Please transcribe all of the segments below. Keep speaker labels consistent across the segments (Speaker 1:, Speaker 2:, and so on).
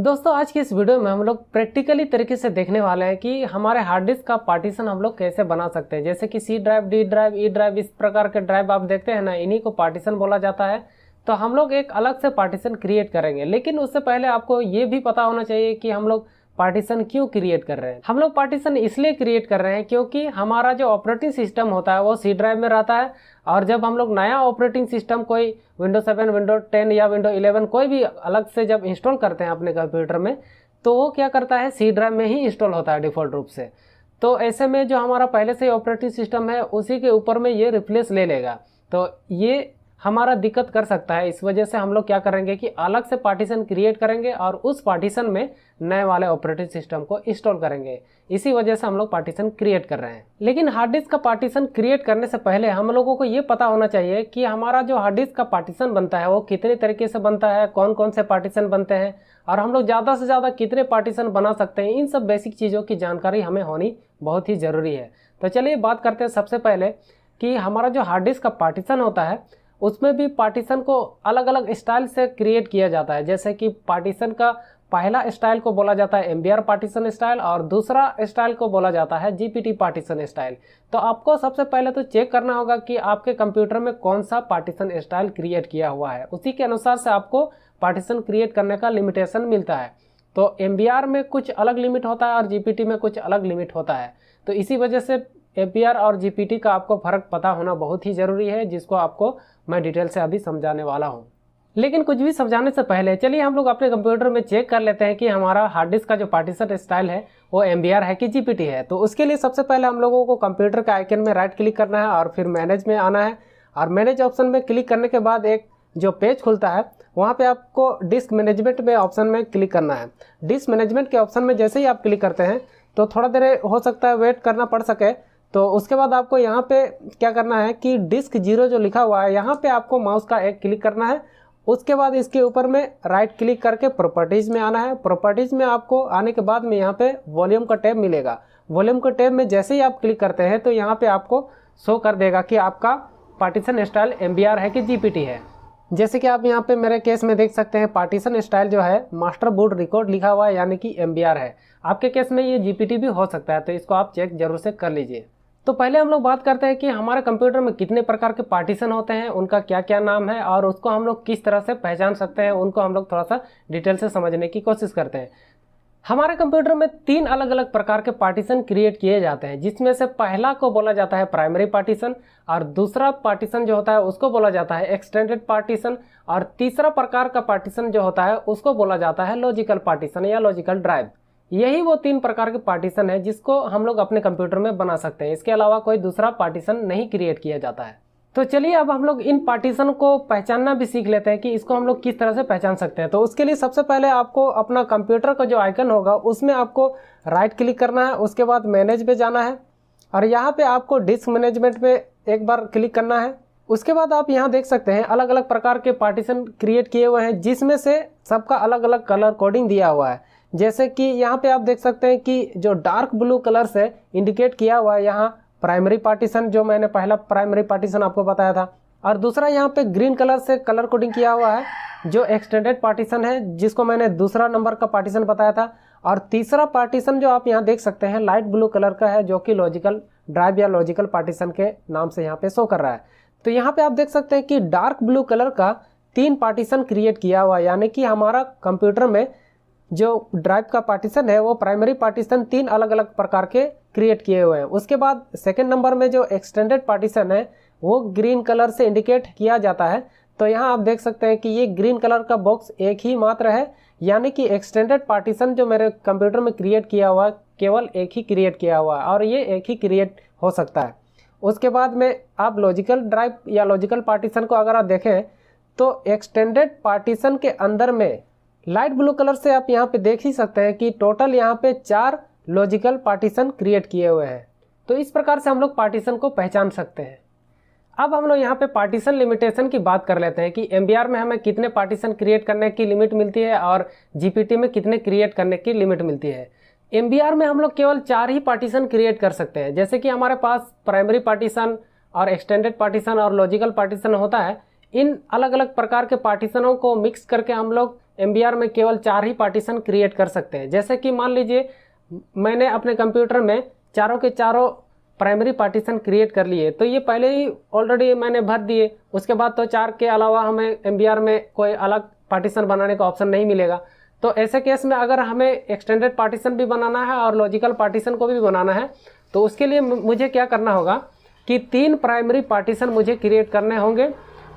Speaker 1: दोस्तों आज की इस वीडियो में हम लोग प्रैक्टिकली तरीके से देखने वाले हैं कि हमारे हार्ड डिस्क का पार्टीशन हम लोग कैसे बना सकते हैं। जैसे कि C drive, D drive, E drive, इस प्रकार के ड्राइव आप देखते हैं ना, इन्हीं को पार्टीशन बोला जाता है। तो हम लोग एक अलग से पार्टीशन क्रिएट करेंगे, लेकिन उससे पहले आपको ये भी पता होना चाहिए कि हम लोग पार्टीशन क्यों क्रिएट कर रहे हैं। हम लोग पार्टीशन इसलिए क्रिएट कर रहे हैं क्योंकि हमारा जो ऑपरेटिंग सिस्टम होता है वो सी ड्राइव में रहता है, और जब हम लोग नया ऑपरेटिंग सिस्टम कोई विंडो 7, विंडो 10 या विंडो 11 कोई भी अलग से जब इंस्टॉल करते हैं अपने कंप्यूटर में, तो वो क्या करता है, सी ड्राइव में ही इंस्टॉल होता है डिफ़ॉल्ट रूप से। तो ऐसे में जो हमारा पहले से ही ऑपरेटिंग सिस्टम है उसी के ऊपर में ये रिप्लेस ले लेगा, तो ये हमारा दिक्कत कर सकता है। इस वजह से हम लोग क्या करेंगे कि अलग से पार्टीशन क्रिएट करेंगे और उस पार्टीशन में नए वाले ऑपरेटिंग सिस्टम को इंस्टॉल करेंगे। इसी वजह से हम लोग पार्टीशन क्रिएट कर रहे हैं। लेकिन हार्ड डिस्क का पार्टीशन क्रिएट करने से पहले हम लोगों को ये पता होना चाहिए कि हमारा जो हार्ड डिस्क का पार्टीशन बनता है वो कितने तरीके से बनता है, कौन कौन से पार्टीशन बनते हैं, और हम लोग ज़्यादा से ज़्यादा कितने पार्टीशन बना सकते हैं। इन सब बेसिक चीज़ों की जानकारी हमें होनी बहुत ही ज़रूरी है। तो चलिए बात करते हैं सबसे पहले कि हमारा जो हार्ड डिस्क का पार्टीशन होता है उसमें भी पार्टीशन को अलग अलग स्टाइल से क्रिएट किया जाता है। जैसे कि पार्टीशन का पहला स्टाइल को बोला जाता है एमबीआर पार्टीशन स्टाइल, और दूसरा स्टाइल को बोला जाता है जीपीटी पार्टीशन स्टाइल। तो आपको सबसे पहले तो चेक करना होगा कि आपके कंप्यूटर में कौन सा पार्टीशन स्टाइल क्रिएट किया हुआ है, उसी के अनुसार से आपको पार्टीशन क्रिएट करने का लिमिटेशन मिलता है। तो एमबीआर में कुछ अलग लिमिट होता है और जीपीटी में कुछ अलग लिमिट होता है। तो इसी वजह से एमबीआर और जीपीटी का आपको फ़र्क पता होना बहुत ही ज़रूरी है, जिसको आपको मैं डिटेल से अभी समझाने वाला हूँ। लेकिन कुछ भी समझाने से पहले चलिए हम लोग अपने कंप्यूटर में चेक कर लेते हैं कि हमारा हार्ड डिस्क का जो पार्टीशन स्टाइल है वो एमबीआर है कि जीपीटी है। तो उसके लिए सबसे पहले हम लोगों को कंप्यूटर के आइकन में राइट क्लिक करना है और फिर मैनेज में आना है, और मैनेज ऑप्शन में क्लिक करने के बाद एक जो पेज खुलता है वहाँ पे आपको डिस्क मैनेजमेंट में ऑप्शन में क्लिक करना है। डिस्क मैनेजमेंट के ऑप्शन में जैसे ही आप क्लिक करते हैं तो थोड़ा देर हो सकता है वेट करना पड़ सके। तो उसके बाद आपको यहाँ पे क्या करना है कि डिस्क 0 जो लिखा हुआ है यहाँ पे आपको माउस का एक क्लिक करना है। उसके बाद इसके ऊपर में राइट क्लिक करके प्रॉपर्टीज़ में आना है। प्रॉपर्टीज़ में आपको आने के बाद में यहाँ पे वॉल्यूम का टैब मिलेगा। वॉल्यूम का टैब में जैसे ही आप क्लिक करते हैं तो यहाँ पे आपको शो कर देगा कि आपका पार्टीशन स्टाइल एमबीआर है कि जीपीटी है। जैसे कि आप यहाँ पे मेरे केस में देख सकते हैं पार्टीशन स्टाइल जो है मास्टर बोर्ड रिकॉर्ड लिखा हुआ है, यानी कि एमबीआर है। आपके केस में ये जीपीटी भी हो सकता है, तो इसको आप चेक जरूर से कर लीजिए। तो पहले हम लोग बात करते हैं कि हमारे कंप्यूटर में कितने प्रकार के पार्टीशन होते हैं, उनका क्या क्या नाम है और उसको हम लोग किस तरह से पहचान सकते हैं, उनको हम लोग थोड़ा सा डिटेल से समझने की कोशिश करते हैं। हमारे कंप्यूटर में 3 अलग अलग प्रकार के पार्टीशन क्रिएट किए जाते हैं, जिसमें से पहला को बोला जाता है प्राइमरी पार्टीशन, और दूसरा पार्टीशन जो होता है उसको बोला जाता है एक्सटेंडेड पार्टीशन, और तीसरा प्रकार का पार्टीशन जो होता है उसको बोला जाता है लॉजिकल पार्टीशन या लॉजिकल ड्राइव। यही वो 3 प्रकार के पार्टीशन है जिसको हम लोग अपने कंप्यूटर में बना सकते हैं। इसके अलावा कोई दूसरा पार्टीशन नहीं क्रिएट किया जाता है। तो चलिए अब हम लोग इन पार्टीशन को पहचानना भी सीख लेते हैं कि इसको हम लोग किस तरह से पहचान सकते हैं। तो उसके लिए सबसे पहले आपको अपना कंप्यूटर का जो आइकन होगा उसमें आपको राइट क्लिक करना है। उसके बाद मैनेज पे जाना है और यहाँ पे आपको डिस्क मैनेजमेंट पे एक बार क्लिक करना है। उसके बाद आप यहाँ देख सकते हैं अलग अलग प्रकार के पार्टीशन क्रिएट किए हुए हैं, जिसमें से सबका अलग अलग कलर कोडिंग दिया हुआ है। जैसे कि यहाँ पे आप देख सकते हैं कि जो डार्क ब्लू कलर से इंडिकेट किया हुआ है यहाँ प्राइमरी पार्टीशन, जो मैंने पहला प्राइमरी पार्टीशन आपको बताया था, और दूसरा यहाँ पे ग्रीन कलर से कलर कोडिंग किया हुआ है जो एक्सटेंडेड पार्टीशन है, जिसको मैंने दूसरा नंबर का पार्टीशन बताया था, और तीसरा पार्टीशन जो आप यहाँ देख सकते हैं लाइट ब्लू कलर का है, जो कि लॉजिकल ड्राइव या लॉजिकल पार्टीशन के नाम से यहाँ पे शो कर रहा है। तो यहाँ पे आप देख सकते हैं कि डार्क ब्लू कलर का 3 पार्टीशन क्रिएट किया हुआ है, यानी कि हमारा कंप्यूटर में जो ड्राइव का पार्टीशन है वो प्राइमरी पार्टीशन 3 अलग अलग प्रकार के क्रिएट किए हुए हैं। उसके बाद सेकंड नंबर में जो एक्सटेंडेड पार्टीशन है वो ग्रीन कलर से इंडिकेट किया जाता है। तो यहाँ आप देख सकते हैं कि ये ग्रीन कलर का बॉक्स एक ही मात्र है, यानी कि एक्सटेंडेड पार्टीशन जो मेरे कंप्यूटर में क्रिएट किया हुआ है केवल एक ही क्रिएट किया हुआ है, और ये एक ही क्रिएट हो सकता है। उसके बाद में आप लॉजिकल ड्राइव या लॉजिकल पार्टीशन को अगर आप देखें तो एक्सटेंडेड पार्टीशन के अंदर में लाइट ब्लू कलर से आप यहाँ पे देख ही सकते हैं कि टोटल यहाँ पे 4 लॉजिकल पार्टीशन क्रिएट किए हुए हैं। तो इस प्रकार से हम लोग पार्टीशन को पहचान सकते हैं। अब हम लोग यहाँ पे पार्टीशन लिमिटेशन की बात कर लेते हैं कि एमबीआर में हमें कितने पार्टीशन क्रिएट करने की लिमिट मिलती है और जीपीटी में कितने क्रिएट करने की लिमिट मिलती है। एमबीआर में हम लोग केवल 4 ही पार्टीशन क्रिएट कर सकते हैं। जैसे कि हमारे पास प्राइमरी पार्टीशन और एक्सटेंडेड पार्टीशन और लॉजिकल पार्टीशन होता है, इन अलग अलग प्रकार के पार्टीशनों को मिक्स करके हम लोग MBR में केवल 4 ही पार्टीशन क्रिएट कर सकते हैं। जैसे कि मान लीजिए मैंने अपने कंप्यूटर में चारों के चारों प्राइमरी पार्टीशन क्रिएट कर लिए, तो ये पहले ही ऑलरेडी मैंने भर दिए। उसके बाद तो 4 के अलावा हमें MBR में कोई अलग पार्टीशन बनाने का ऑप्शन नहीं मिलेगा। तो ऐसे केस में अगर हमें एक्सटेंडेड पार्टीशन भी बनाना है और लॉजिकल पार्टीशन को भी बनाना है, तो उसके लिए मुझे क्या करना होगा कि 3 प्राइमरी पार्टीशन मुझे क्रिएट करने होंगे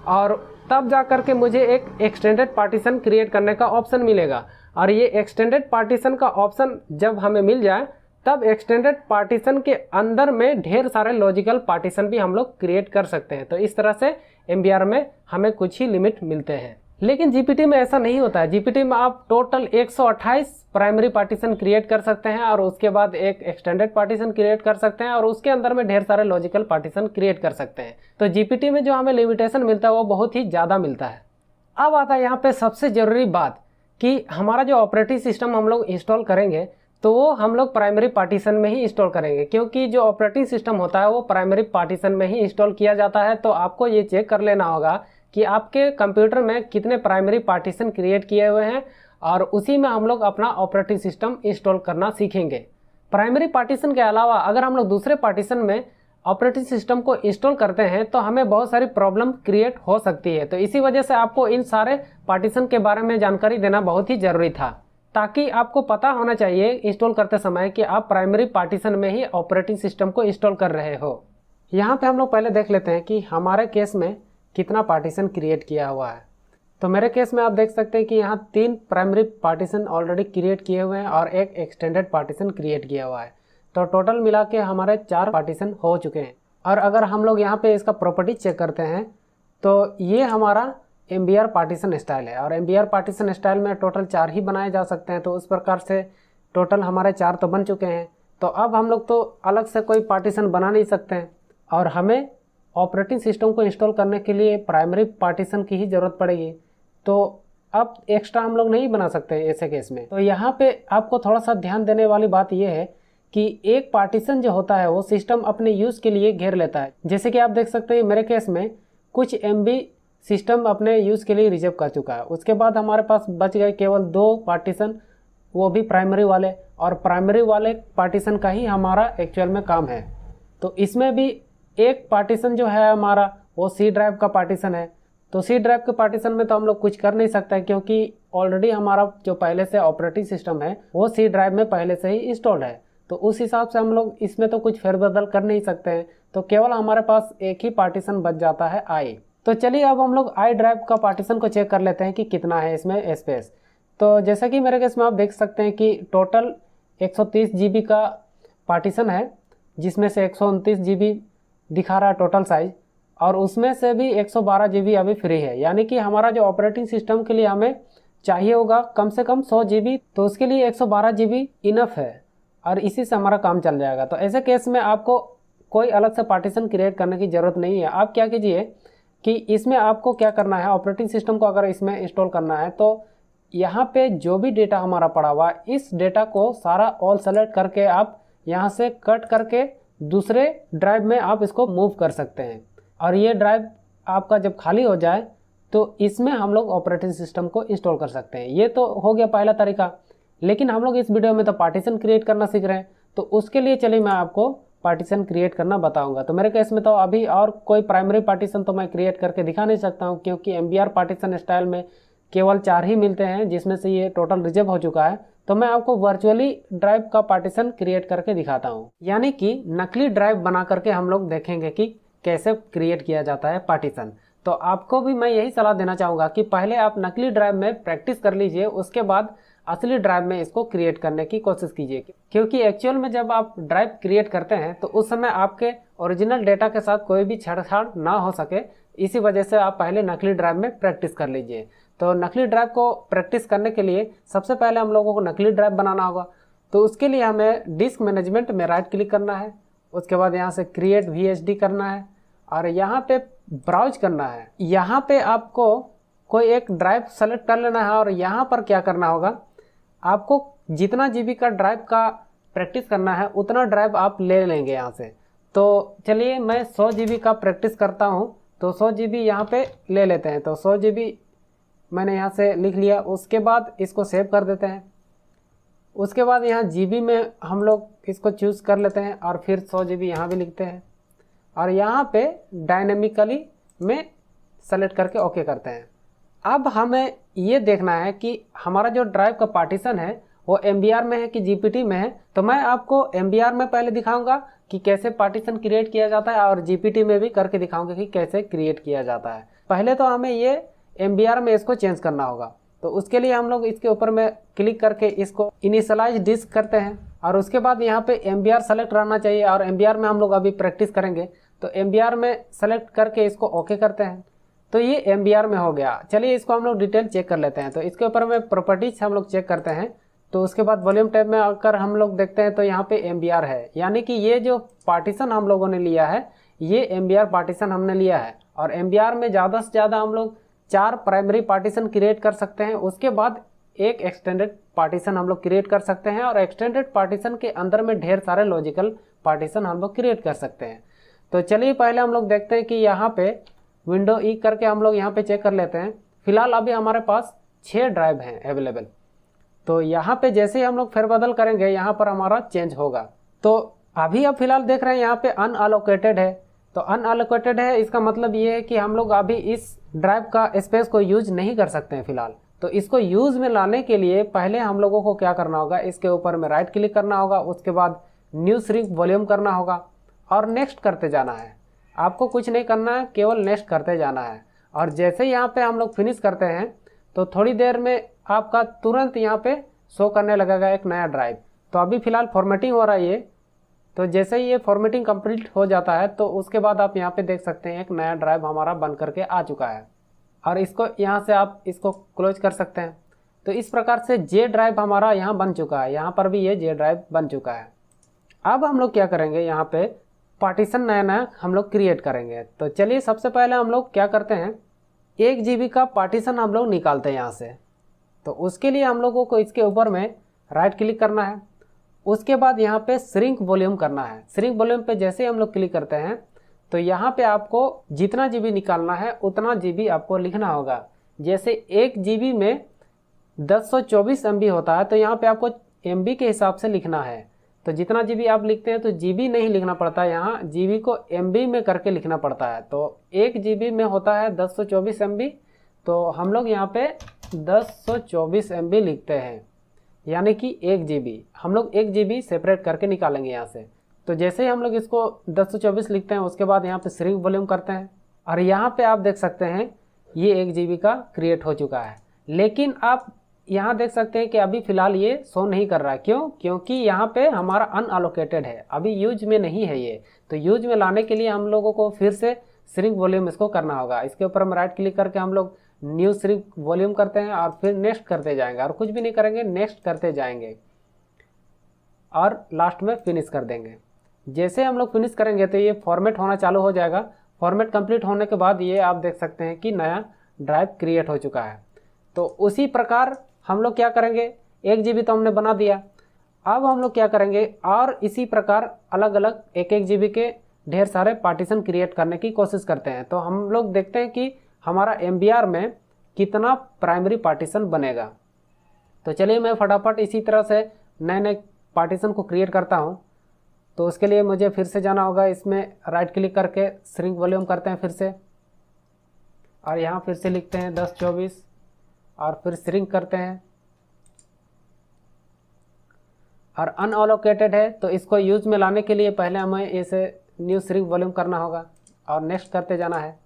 Speaker 1: और तब जा कर के मुझे एक एक्सटेंडेड पार्टीशन क्रिएट करने का ऑप्शन मिलेगा। और ये एक्सटेंडेड पार्टीशन का ऑप्शन जब हमें मिल जाए, तब एक्सटेंडेड पार्टीशन के अंदर में ढेर सारे लॉजिकल पार्टीशन भी हम लोग क्रिएट कर सकते हैं। तो इस तरह से MBR में हमें कुछ ही लिमिट मिलते हैं। लेकिन GPT में ऐसा नहीं होता है। GPT में आप टोटल 128 प्राइमरी पार्टीशन क्रिएट कर सकते हैं और उसके बाद एक एक्सटेंडेड पार्टीशन क्रिएट कर सकते हैं और उसके अंदर में ढेर सारे लॉजिकल पार्टीशन क्रिएट कर सकते हैं। तो GPT में जो हमें लिमिटेशन मिलता है वो बहुत ही ज़्यादा मिलता है। अब आता है यहाँ पे सबसे ज़रूरी बात कि हमारा जो ऑपरेटिंग सिस्टम हम लोग इंस्टॉल करेंगे, तो वो हम लोग प्राइमरी पार्टीशन में ही इंस्टॉल करेंगे, क्योंकि जो ऑपरेटिंग सिस्टम होता है वो प्राइमरी पार्टीशन में ही इंस्टॉल किया जाता है। तो आपको ये चेक कर लेना होगा कि आपके कंप्यूटर में कितने प्राइमरी पार्टीशन क्रिएट किए हुए हैं और उसी में हम लोग अपना ऑपरेटिंग सिस्टम इंस्टॉल करना सीखेंगे। प्राइमरी पार्टीशन के अलावा अगर हम लोग दूसरे पार्टीशन में ऑपरेटिंग सिस्टम को इंस्टॉल करते हैं तो हमें बहुत सारी प्रॉब्लम क्रिएट हो सकती है। तो इसी वजह से आपको इन सारे पार्टीशन के बारे में जानकारी देना बहुत ही ज़रूरी था, ताकि आपको पता होना चाहिए इंस्टॉल करते समय कि आप प्राइमरी पार्टीशन में ही ऑपरेटिंग सिस्टम को इंस्टॉल कर रहे हो। यहाँ पे हम लोग पहले देख लेते हैं कि हमारे केस में कितना पार्टीशन क्रिएट किया हुआ है। तो मेरे केस में आप देख सकते हैं कि यहाँ 3 प्राइमरी पार्टीशन ऑलरेडी क्रिएट किए हुए हैं और एक एक्सटेंडेड पार्टीशन क्रिएट किया हुआ है। तो टोटल मिला के हमारे 4 पार्टीशन हो चुके हैं। और अगर हम लोग यहाँ पे इसका प्रॉपर्टी चेक करते हैं तो ये हमारा MBR पार्टीशन स्टाइल है और MBR पार्टीशन स्टाइल में टोटल 4 ही बनाए जा सकते हैं। तो उस प्रकार से टोटल हमारे 4 तो बन चुके हैं। तो अब हम लोग तो अलग से कोई पार्टीशन बना नहीं सकते हैं और हमें ऑपरेटिंग सिस्टम को इंस्टॉल करने के लिए प्राइमरी पार्टीशन की ही ज़रूरत पड़ेगी। तो अब एक्स्ट्रा हम लोग नहीं बना सकते ऐसे केस में। तो यहाँ पे आपको थोड़ा सा ध्यान देने वाली बात यह है कि एक पार्टीशन जो होता है वो सिस्टम अपने यूज़ के लिए घेर लेता है। जैसे कि आप देख सकते हैं मेरे केस में कुछ MB सिस्टम अपने यूज़ के लिए रिजर्व कर चुका है। उसके बाद हमारे पास बच गए केवल 2 पार्टीशन, वो भी प्राइमरी वाले, और प्राइमरी वाले पार्टीशन का ही हमारा एक्चुअल में काम है। तो इसमें भी एक पार्टीशन जो है हमारा वो C ड्राइव का पार्टीशन है। तो C ड्राइव के पार्टीशन में तो हम लोग कुछ कर नहीं सकते क्योंकि ऑलरेडी हमारा जो पहले से ऑपरेटिंग सिस्टम है वो C ड्राइव में पहले से ही इंस्टॉल्ड है। तो उस हिसाब से हम लोग इसमें तो कुछ फेरबदल कर नहीं सकते हैं। तो केवल हमारे पास एक ही पार्टीशन बच जाता है I। तो चलिए अब हम लोग I ड्राइव का पार्टीशन को चेक कर लेते हैं कि कितना है इसमें स्पेस। तो जैसा कि मेरे केस में आप देख सकते हैं कि टोटल 130 GB का पार्टीशन है, जिसमें से 129 GB दिखा रहा है टोटल साइज, और उसमें से भी 112 GB अभी फ्री है। यानी कि हमारा जो ऑपरेटिंग सिस्टम के लिए हमें चाहिए होगा कम से कम 100 GB, तो उसके लिए 112 GB इनफ है और इसी से हमारा काम चल जाएगा। तो ऐसे केस में आपको कोई अलग से पार्टीशन क्रिएट करने की ज़रूरत नहीं है। आप क्या कीजिए कि इसमें आपको क्या करना है, ऑपरेटिंग सिस्टम को अगर इसमें इंस्टॉल करना है तो यहाँ पे जो भी डेटा हमारा पड़ा हुआ है इस डेटा को सारा ऑल सेलेक्ट करके आप यहाँ से कट करके दूसरे ड्राइव में आप इसको मूव कर सकते हैं। और ये ड्राइव आपका जब खाली हो जाए तो इसमें हम लोग ऑपरेटिंग सिस्टम को इंस्टॉल कर सकते हैं। ये तो हो गया पहला तरीका, लेकिन हम लोग इस वीडियो में तो पार्टीशन क्रिएट करना सीख रहे हैं। तो उसके लिए चलिए मैं आपको पार्टीशन क्रिएट करना बताऊंगा। तो मेरे केस में तो अभी और कोई प्राइमरी पार्टीशन तो मैं क्रिएट करके दिखा नहीं सकता हूँ, क्योंकि MBR पार्टीशन स्टाइल में केवल 4 ही मिलते हैं, जिसमें से ये टोटल रिजर्व हो चुका है। तो मैं आपको वर्चुअली ड्राइव का पार्टीशन क्रिएट करके दिखाता हूँ, यानी कि नकली ड्राइव बना करके हम लोग देखेंगे कि कैसे क्रिएट किया जाता है पार्टीशन। तो आपको भी मैं यही सलाह देना चाहूँगा कि पहले आप नकली ड्राइव में प्रैक्टिस कर लीजिए, उसके बाद असली ड्राइव में इसको क्रिएट करने की कोशिश कीजिए। क्योंकि एक्चुअल में जब आप ड्राइव क्रिएट करते हैं तो उस समय आपके ओरिजिनल डेटा के साथ कोई भी छेड़छाड़ ना हो सके, इसी वजह से आप पहले नकली ड्राइव में प्रैक्टिस कर लीजिए। तो नकली ड्राइव को प्रैक्टिस करने के लिए सबसे पहले हम लोगों को नकली ड्राइव बनाना होगा। तो उसके लिए हमें डिस्क मैनेजमेंट में राइट क्लिक करना है, उसके बाद यहाँ से क्रिएट VHD करना है और यहाँ पे ब्राउज करना है। यहाँ पे आपको कोई एक ड्राइव सेलेक्ट कर लेना है और यहाँ पर क्या करना होगा, आपको जितना GB का ड्राइव का प्रैक्टिस करना है उतना ड्राइव आप ले लेंगे यहाँ से। तो चलिए मैं 100 GB का प्रैक्टिस करता हूँ, तो 100 GB यहाँ पे ले लेते हैं। तो 100 GB मैंने यहाँ से लिख लिया। उसके बाद इसको सेव कर देते हैं। उसके बाद यहाँ जीबी में हम लोग इसको चूज़ कर लेते हैं और फिर 100 GB यहाँ भी लिखते हैं और यहाँ पे डायनेमिकली में सेलेक्ट करके ओके करते हैं। अब हमें ये देखना है कि हमारा जो ड्राइव का पार्टीशन है वो MBR में है कि GPT में है। तो मैं आपको MBR में पहले दिखाऊंगा कि कैसे पार्टीशन क्रिएट किया जाता है और GPT में भी करके दिखाऊंगा कि कैसे क्रिएट किया जाता है। पहले तो हमें ये MBR में इसको चेंज करना होगा। तो उसके लिए हम लोग इसके ऊपर में क्लिक करके इसको इनिशियलाइज डिस्क करते हैं और उसके बाद यहाँ पे MBR सेलेक्ट रहना चाहिए और MBR में हम लोग अभी प्रैक्टिस करेंगे। तो MBR में सेलेक्ट करके इसको ओके करते हैं। तो ये MBR में हो गया। चलिए इसको हम लोग डिटेल चेक कर लेते हैं। तो इसके ऊपर में प्रॉपर्टीज हम लोग चेक करते हैं। तो उसके बाद वॉल्यूम टैब में आकर हम लोग देखते हैं तो यहाँ पे MBR है, यानी कि ये जो पार्टीशन हम लोगों ने लिया है ये MBR पार्टीशन हमने लिया है। और MBR में ज़्यादा से ज़्यादा हम लोग 4 प्राइमरी पार्टीशन क्रिएट कर सकते हैं। उसके बाद एक एक्सटेंडेड पार्टीशन हम लोग क्रिएट कर सकते हैं और एक्सटेंडेड पार्टीशन के अंदर में ढेर सारे लॉजिकल पार्टीशन हम लोग क्रिएट कर सकते हैं। तो चलिए पहले हम लोग देखते हैं कि यहाँ पे विंडो ई करके हम लोग यहाँ पे चेक कर लेते हैं। फिलहाल अभी हमारे पास 6 ड्राइव हैं अवेलेबल। तो यहाँ पे जैसे ही हम लोग फेरबदल करेंगे यहाँ पर हमारा चेंज होगा। तो अभी आप फिलहाल देख रहे हैं यहाँ पे अनअलोकेटेड है। तो अनअलोकेटेड है इसका मतलब ये है कि हम लोग अभी इस ड्राइव का स्पेस को यूज नहीं कर सकते हैं फिलहाल। तो इसको यूज में लाने के लिए पहले हम लोगों को क्या करना होगा, इसके ऊपर में राइट क्लिक करना होगा। उसके बाद न्यू श्रिंक वॉल्यूम करना होगा और नेक्स्ट करते जाना है। आपको कुछ नहीं करना है, केवल नेक्स्ट करते जाना है। और जैसे यहाँ पे हम लोग फिनिश करते हैं तो थोड़ी देर में आपका तुरंत यहाँ पे शो करने लगेगा एक नया ड्राइव। तो अभी फ़िलहाल फॉर्मेटिंग हो रहा है ये। तो जैसे ही ये फॉर्मेटिंग कंप्लीट हो जाता है तो उसके बाद आप यहाँ पे देख सकते हैं एक नया ड्राइव हमारा बन करके आ चुका है और इसको यहाँ से आप इसको क्लोज कर सकते हैं। तो इस प्रकार से जे ड्राइव हमारा यहाँ बन चुका है। यहाँ पर भी ये जे ड्राइव बन चुका है। अब हम लोग क्या करेंगे, यहाँ पे पार्टीशन नया नया हम लोग क्रिएट करेंगे। तो चलिए सबसे पहले हम लोग क्या करते हैं, 1 GB का पार्टीशन हम लोग निकालते हैं यहाँ से। तो उसके लिए हम लोगों को इसके ऊपर में राइट क्लिक करना है। उसके बाद यहाँ पे श्रिंक वॉल्यूम करना है। श्रिंक वॉल्यूम पे जैसे ही हम लोग क्लिक करते हैं तो यहाँ पे आपको जितना GB निकालना है उतना GB आपको लिखना होगा। जैसे 1 GB में 1024 MB होता है तो यहाँ पे आपको MB के हिसाब से लिखना है। तो जितना GB आप लिखते हैं तो GB नहीं लिखना पड़ता, यहाँ GB को MB में करके लिखना पड़ता है। तो 1 GB में होता है 1024 MB। तो हम लोग यहाँ पे 1024 MB लिखते हैं, यानी कि 1 GB। हम लोग 1 GB सेपरेट करके निकालेंगे यहाँ से। तो जैसे ही हम लोग इसको 1024 लिखते हैं उसके बाद यहाँ पे श्रिंक वॉल्यूम करते हैं और यहाँ पे आप देख सकते हैं ये 1 GB का क्रिएट हो चुका है। लेकिन आप यहाँ देख सकते हैं कि अभी फ़िलहाल ये शो नहीं कर रहा है। क्यों? क्योंकि यहाँ पे हमारा अनअलोकेटेड है, अभी यूज में नहीं है ये। तो यूज में लाने के लिए हम लोगों को फिर से श्रिंक वॉल्यूम इसको करना होगा। इसके ऊपर हम राइट क्लिक करके हम लोग न्यू श्रिंक वॉल्यूम करते हैं और फिर नेक्स्ट करते जाएंगे और कुछ भी नहीं करेंगे, नेक्स्ट करते जाएंगे और लास्ट में फिनिश कर देंगे। जैसे हम लोग फिनिश करेंगे तो ये फॉर्मेट होना चालू हो जाएगा। फॉर्मेट कंप्लीट होने के बाद ये आप देख सकते हैं कि नया ड्राइव क्रिएट हो चुका है। तो उसी प्रकार हम लोग क्या करेंगे, 1 GB तो हमने बना दिया। अब हम लोग क्या करेंगे और इसी प्रकार अलग अलग 1-1 GB के ढेर सारे पार्टीशन क्रिएट करने की कोशिश करते हैं। तो हम लोग देखते हैं कि हमारा MBR में कितना प्राइमरी पार्टीशन बनेगा। तो चलिए मैं फटाफट इसी तरह से नए नए पार्टीशन को क्रिएट करता हूँ। तो उसके लिए मुझे फिर से जाना होगा, इसमें राइट क्लिक करके श्रिंक वॉल्यूम करते हैं फिर से और यहाँ फिर से लिखते हैं 1024 और फिर श्रिंक करते हैं। और अनअलोकेटेड है तो इसको यूज में लाने के लिए पहले हमें इसे न्यू श्रिंक वॉल्यूम करना होगा और नेक्स्ट करते जाना है।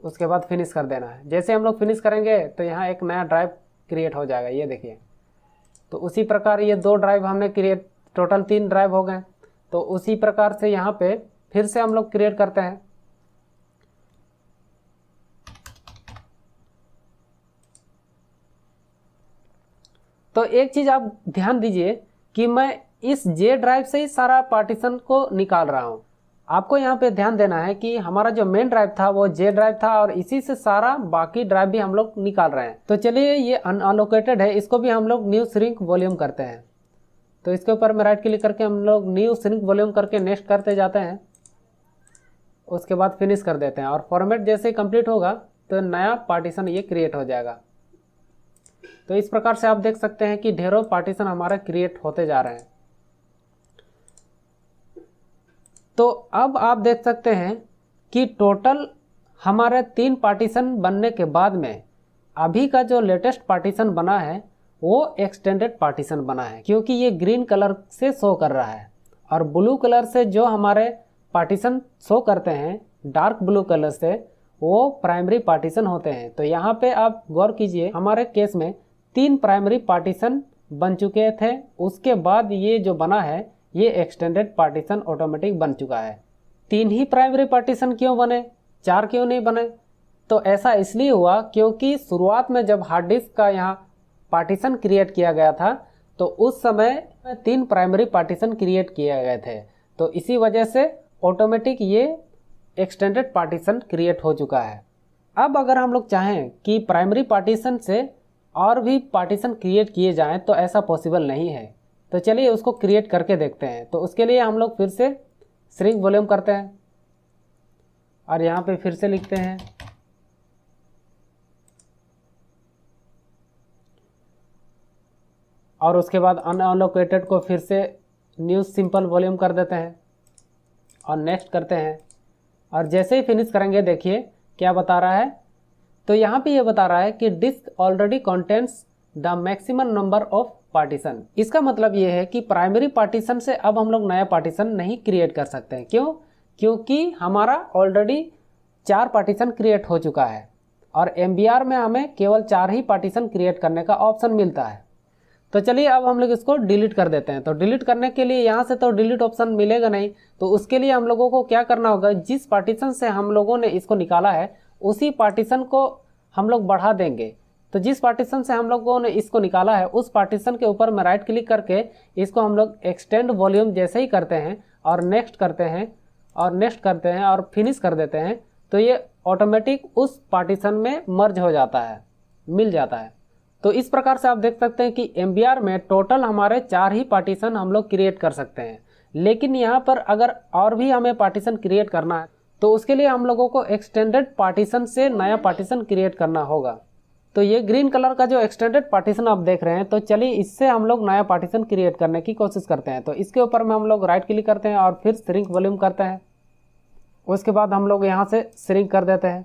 Speaker 1: उसके बाद फिनिश कर देना है। जैसे हम लोग फिनिश करेंगे तो यहाँ एक नया ड्राइव क्रिएट हो जाएगा, ये देखिए। तो उसी प्रकार ये 2 ड्राइव हमने क्रिएट, टोटल 3 ड्राइव हो गए। तो उसी प्रकार से यहाँ पे फिर से हम लोग क्रिएट करते हैं। तो एक चीज़ आप ध्यान दीजिए कि मैं इस जे ड्राइव से ही सारा पार्टीशन को निकाल रहा हूँ। आपको यहाँ पे ध्यान देना है कि हमारा जो मेन ड्राइव था वो जे ड्राइव था और इसी से सारा बाकी ड्राइव भी हम लोग निकाल रहे हैं। तो चलिए ये अनअलोकेटेड है, इसको भी हम लोग न्यू श्रिंक वॉल्यूम करते हैं। तो इसके ऊपर में राइट क्लिक करके हम लोग न्यू श्रिंक वॉल्यूम करके नेक्स्ट करते जाते हैं। उसके बाद फिनिश कर देते हैं और फॉर्मेट जैसे ही कंप्लीट होगा तो नया पार्टीशन ये क्रिएट हो जाएगा। तो इस प्रकार से आप देख सकते हैं कि ढेरों पार्टीशन हमारे क्रिएट होते जा रहे हैं। तो अब आप देख सकते हैं कि टोटल हमारे 3 पार्टीशन बनने के बाद में अभी का जो लेटेस्ट पार्टीशन बना है वो एक्सटेंडेड पार्टीशन बना है, क्योंकि ये ग्रीन कलर से शो कर रहा है और ब्लू कलर से जो हमारे पार्टीशन शो करते हैं डार्क ब्लू कलर से, वो प्राइमरी पार्टीशन होते हैं। तो यहाँ पे आप गौर कीजिए, हमारे केस में 3 प्राइमरी पार्टीशन बन चुके थे, उसके बाद ये जो बना है ये एक्सटेंडेड पार्टीशन ऑटोमेटिक बन चुका है। 3 ही प्राइमरी पार्टीशन क्यों बने, 4 क्यों नहीं बने? तो ऐसा इसलिए हुआ क्योंकि शुरुआत में जब हार्ड डिस्क का यहाँ पार्टीशन क्रिएट किया गया था तो उस समय 3 प्राइमरी पार्टीशन क्रिएट किए गए थे, तो इसी वजह से ऑटोमेटिक ये एक्सटेंडेड पार्टीशन क्रिएट हो चुका है। अब अगर हम लोग चाहें कि प्राइमरी पार्टीशन से और भी पार्टीशन क्रिएट किए जाएं तो ऐसा पॉसिबल नहीं है। तो चलिए उसको क्रिएट करके देखते हैं। तो उसके लिए हम लोग फिर से श्रिंक वॉल्यूम करते हैं और यहाँ पे फिर से लिखते हैं और उसके बाद अनअलोकेटेड को फिर से न्यू सिंपल वॉल्यूम कर देते हैं और नेक्स्ट करते हैं। और जैसे ही फिनिश करेंगे देखिए क्या बता रहा है। तो यहाँ पे ये बता रहा है कि disk already contains the maximum number of partition. इसका मतलब ये है कि प्राइमरी पार्टीशन से अब हम लोग नया पार्टीशन नहीं क्रिएट कर सकते हैं। क्यों? क्योंकि हमारा ऑलरेडी 4 पार्टीशन क्रिएट हो चुका है और MBR में हमें केवल 4 ही पार्टीशन क्रिएट करने का ऑप्शन मिलता है। तो चलिए अब हम लोग इसको डिलीट कर देते हैं। तो डिलीट करने के लिए यहाँ से तो डिलीट ऑप्शन मिलेगा नहीं, तो उसके लिए हम लोगों को क्या करना होगा, जिस पार्टीशन से हम लोगों ने इसको निकाला है उसी पार्टीशन को हम लोग बढ़ा देंगे। तो जिस पार्टीशन से हम लोगों ने इसको निकाला है उस पार्टीशन के ऊपर में राइट क्लिक करके इसको हम लोग एक्सटेंड वॉल्यूम जैसे ही करते हैं और नेक्स्ट करते हैं और नेक्स्ट करते हैं और फिनिश कर देते हैं, तो ये ऑटोमेटिक उस पार्टीशन में मर्ज हो जाता है, मिल जाता है। तो इस प्रकार से आप देख सकते हैं कि MBR में टोटल हमारे 4 ही पार्टीशन हम लोग क्रिएट कर सकते हैं। लेकिन यहाँ पर अगर और भी हमें पार्टीशन क्रिएट करना है तो उसके लिए हम लोगों को एक्सटेंडेड पार्टीशन से नया पार्टीशन क्रिएट करना होगा। तो ये ग्रीन कलर का जो एक्सटेंडेड पार्टीशन आप देख रहे हैं, तो चलिए इससे हम लोग नया पार्टीशन क्रिएट करने की कोशिश करते हैं। तो इसके ऊपर में हम लोग राइट क्लिक करते हैं और फिर श्रिंक वॉल्यूम करते हैं। उसके बाद हम लोग यहाँ से श्रिंक कर देते हैं।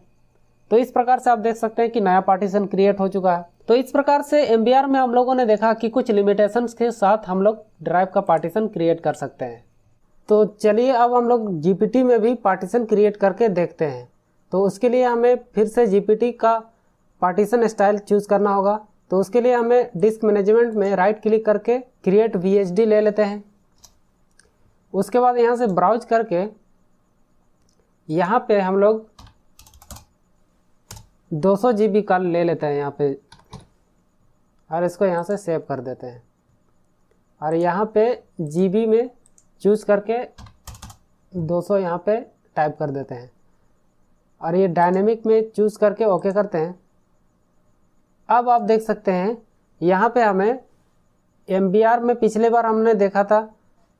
Speaker 1: तो इस प्रकार से आप देख सकते हैं कि नया पार्टीशन क्रिएट हो चुका है। तो इस प्रकार से MBR में हम लोगों ने देखा कि कुछ लिमिटेशंस के साथ हम लोग ड्राइव का पार्टीशन क्रिएट कर सकते हैं। तो चलिए अब हम लोग GPT में भी पार्टीशन क्रिएट करके देखते हैं। तो उसके लिए हमें फिर से GPT का पार्टीशन स्टाइल चूज़ करना होगा। तो उसके लिए हमें डिस्क मैनेजमेंट में राइट क्लिक करके क्रिएट VHD ले लेते हैं। उसके बाद यहाँ से ब्राउज करके यहाँ पे हम लोग 200 GB का ले लेते हैं यहाँ पे और इसको यहाँ से सेव कर देते हैं और यहाँ पे GB में चूज़ करके 200 यहाँ पे टाइप कर देते हैं और ये डायनेमिक में चूज़ करके ओके करते हैं। अब आप देख सकते हैं यहाँ पे हमें MBR में पिछले बार हमने देखा था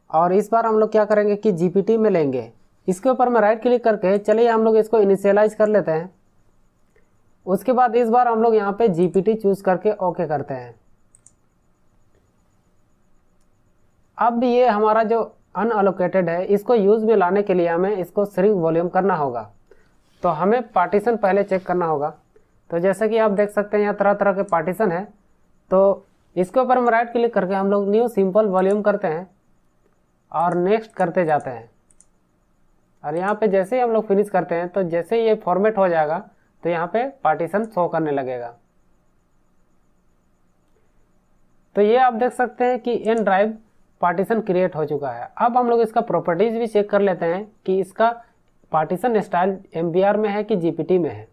Speaker 1: और इस बार हम लोग क्या करेंगे कि GPT में लेंगे। इसके ऊपर में राइट क्लिक करके चलिए हम लोग इसको इनिशियलाइज कर लेते हैं। उसके बाद इस बार हम लोग यहाँ पे GPT चूज़ करके ओके करते हैं। अब ये हमारा जो अनअलोकेटेड है इसको यूज़ में लाने के लिए हमें इसको श्रिंक वॉल्यूम करना होगा। तो हमें पार्टीशन पहले चेक करना होगा। तो जैसे कि आप देख सकते हैं यहाँ तरह तरह के पार्टीशन है। तो इसके ऊपर हम राइट क्लिक करके हम लोग न्यू सिंपल वॉल्यूम करते हैं और नेक्स्ट करते जाते हैं और यहाँ पे जैसे ही हम लोग फिनिश करते हैं तो जैसे ही ये फॉर्मेट हो जाएगा तो यहाँ पे पार्टीशन शो करने लगेगा। तो ये आप देख सकते हैं कि एन ड्राइव पार्टीशन क्रिएट हो चुका है। अब हम लोग इसका प्रॉपर्टीज भी चेक कर लेते हैं कि इसका पार्टीशन स्टाइल MBR में है कि GPT में है।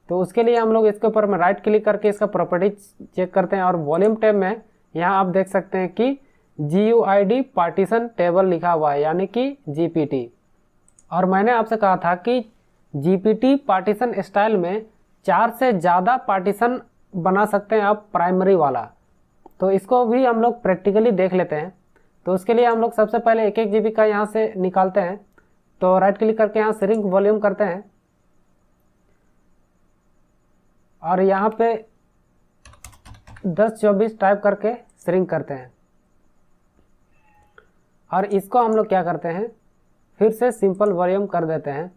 Speaker 1: तो उसके लिए हम लोग इसके ऊपर में राइट क्लिक करके इसका प्रॉपर्टीज चेक करते हैं और वॉल्यूम टैब में यहाँ आप देख सकते हैं कि GUID पार्टीशन टेबल लिखा हुआ है यानी कि GPT। और मैंने आपसे कहा था कि GPT पार्टीशन स्टाइल में 4 से ज़्यादा पार्टीशन बना सकते हैं आप प्राइमरी वाला। तो इसको भी हम लोग प्रैक्टिकली देख लेते हैं। तो उसके लिए हम लोग सबसे पहले 1-1 GB का यहाँ से निकालते हैं। तो राइट क्लिक करके यहाँ श्रिंक वॉल्यूम करते हैं और यहाँ पे 1024 टाइप करके श्रिंक करते हैं और इसको हम लोग क्या करते हैं, फिर से सिंपल वॉल्यूम कर देते हैं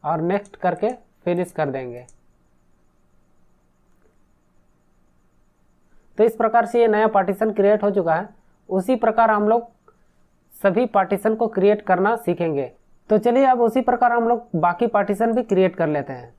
Speaker 1: और नेक्स्ट करके फिनिश कर देंगे। तो इस प्रकार से ये नया पार्टीशन क्रिएट हो चुका है। उसी प्रकार हम लोग सभी पार्टीशन को क्रिएट करना सीखेंगे। तो चलिए अब उसी प्रकार हम लोग बाकी पार्टीशन भी क्रिएट कर लेते हैं।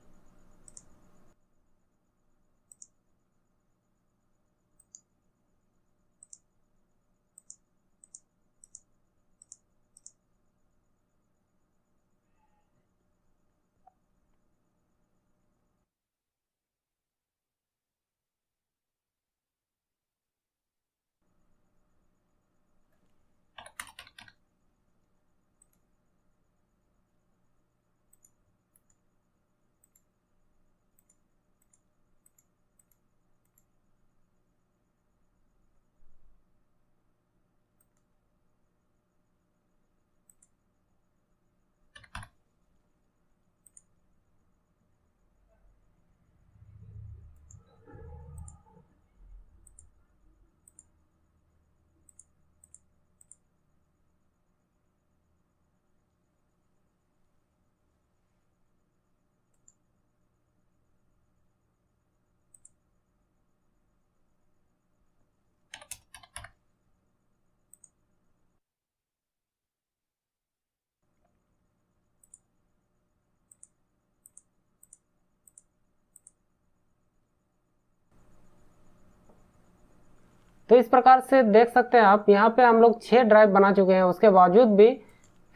Speaker 1: तो इस प्रकार से देख सकते हैं आप, यहाँ पे हम लोग 6 ड्राइव बना चुके हैं। उसके बावजूद भी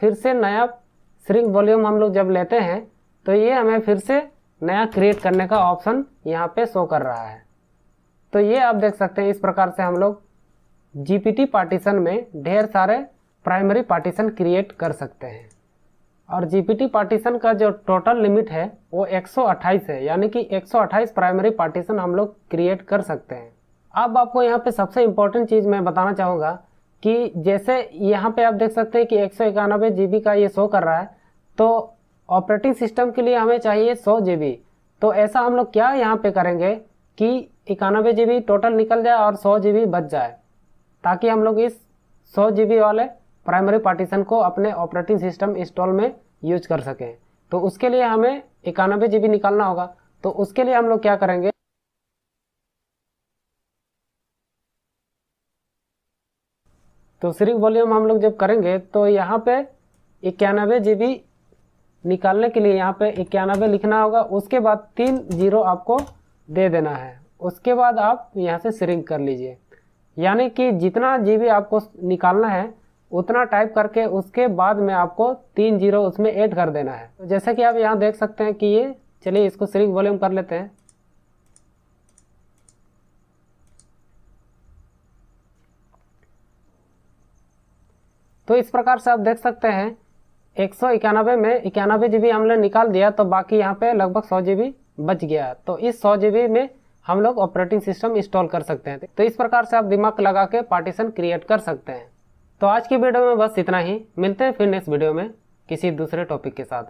Speaker 1: फिर से नया श्रिंक वॉल्यूम हम लोग जब लेते हैं तो ये हमें फिर से नया क्रिएट करने का ऑप्शन यहाँ पे शो कर रहा है। तो ये आप देख सकते हैं, इस प्रकार से हम लोग जीपीटी पार्टीशन में ढेर सारे प्राइमरी पार्टीशन क्रिएट कर सकते हैं। और जीपीटी पार्टीशन का जो टोटल लिमिट है वो 128 है, यानी कि 128 प्राइमरी पार्टीशन हम लोग क्रिएट कर सकते हैं। अब आपको यहाँ पे सबसे इम्पोर्टेंट चीज़ मैं बताना चाहूँगा कि जैसे यहाँ पे आप देख सकते हैं कि 191 GB का ये शो कर रहा है, तो ऑपरेटिंग सिस्टम के लिए हमें चाहिए 100 GB। तो ऐसा हम लोग क्या यहाँ पे करेंगे कि 91 GB टोटल निकल जाए और 100 GB बच जाए, ताकि हम लोग इस 100 GB वाले प्राइमरी पार्टीशन को अपने ऑपरेटिंग सिस्टम इंस्टॉल में यूज कर सकें। तो उसके लिए हमें 91 GB निकालना होगा। तो उसके लिए हम लोग क्या करेंगे, तो श्रिंक वॉल्यूम हम लोग जब करेंगे तो यहाँ पे 91 GB निकालने के लिए यहाँ पे 91 लिखना होगा। उसके बाद 3 0 आपको दे देना है। उसके बाद आप यहाँ से श्रिंक कर लीजिए, यानी कि जितना GB आपको निकालना है उतना टाइप करके उसके बाद में आपको 3 0 उसमें ऐड कर देना है। तो जैसा कि आप यहाँ देख सकते हैं कि ये, चलिए इसको श्रिंक वॉल्यूम कर लेते हैं। तो इस प्रकार से आप देख सकते हैं 191 में 91 GB हमने निकाल दिया, तो बाकी यहाँ पे लगभग 100 GB बच गया। तो इस 100 GB में हम लोग ऑपरेटिंग सिस्टम इंस्टॉल कर सकते हैं। तो इस प्रकार से आप दिमाग लगा के पार्टीशन क्रिएट कर सकते हैं। तो आज की वीडियो में बस इतना ही। मिलते हैं फिर नेक्स्ट वीडियो में किसी दूसरे टॉपिक के साथ।